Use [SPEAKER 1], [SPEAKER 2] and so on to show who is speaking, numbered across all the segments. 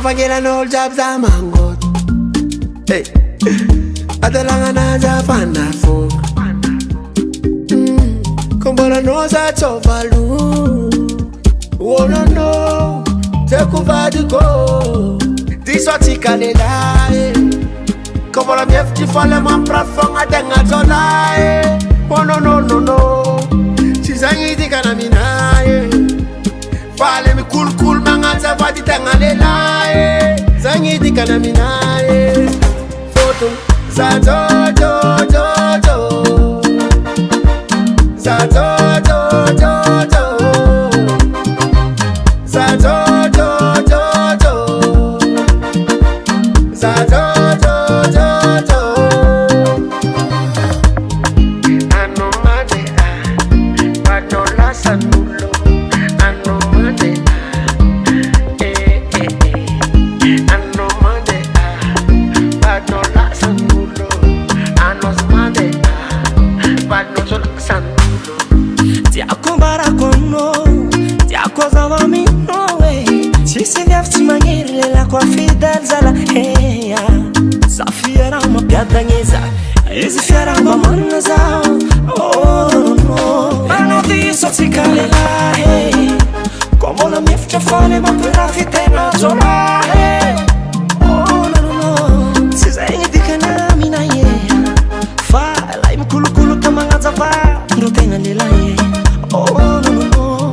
[SPEAKER 1] fangela no job za mangot. Hey, adalanga na za fana fo. Kombola no za chovalu. Oh no no, take over the go. This what he can lie. Kombola mief ti fale man prafong adenga zolai. Oh no no no no, chizangi di kana minaye. Fale mi cool cool manganza vadi tengalelaye. Zangi di kana minaye. Foto za do do do do. Za do do do do. Za do do do do. Za do do do do. Ano made pato la sanulo. Ano made ano made pato la sanulo. Ano made pato la sanulo.
[SPEAKER 2] Ti accombara con noi, ti accosava mi noi. Ci si viavci maniere la qua fidelza la heia. Sa fiera ma piadanesa, e si fiera ma manasa. Oh no no, ma non ti so si cale la hey. Come la mia faccia fare ma per la fitena zola hey. Oh no no, si segni di canamina yeah. Fa lai mi culo culo tamangaza fa, non tenga le la yeah. Oh no no no,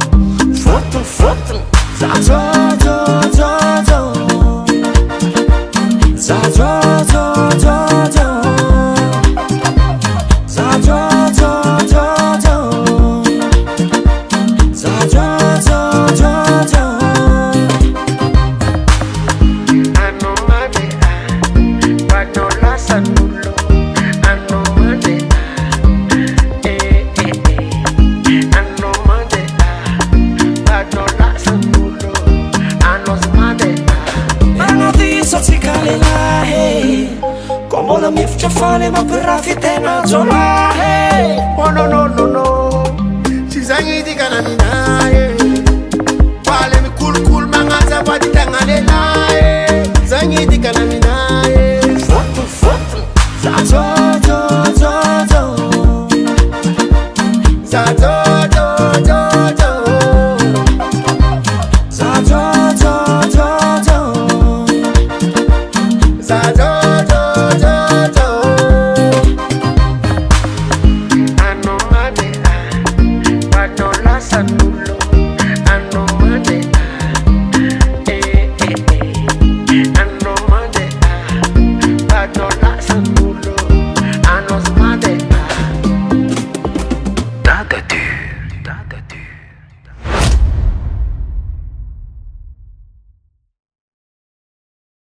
[SPEAKER 2] foto foto, za zo zo zo zo, za zo zo zo zo, za zo zo zo zo, za zo zo zo zo.
[SPEAKER 1] Ano made pato la sanulo. Ano made ano made pato la sanulo. Ano made.
[SPEAKER 2] Ma non ti so si cale la hey. Come la mia faccia fare ma per la fitena zola hey.
[SPEAKER 1] Oh no no no no, chizangi di kana minaye. Fale mi cool cool manganza vadi tengalelaye. Zangi di kana minaye.
[SPEAKER 2] Foto foto,
[SPEAKER 1] Za zo zo zo zo. Za zo zo zo zo. Za zo zo zo zo. Za zo zo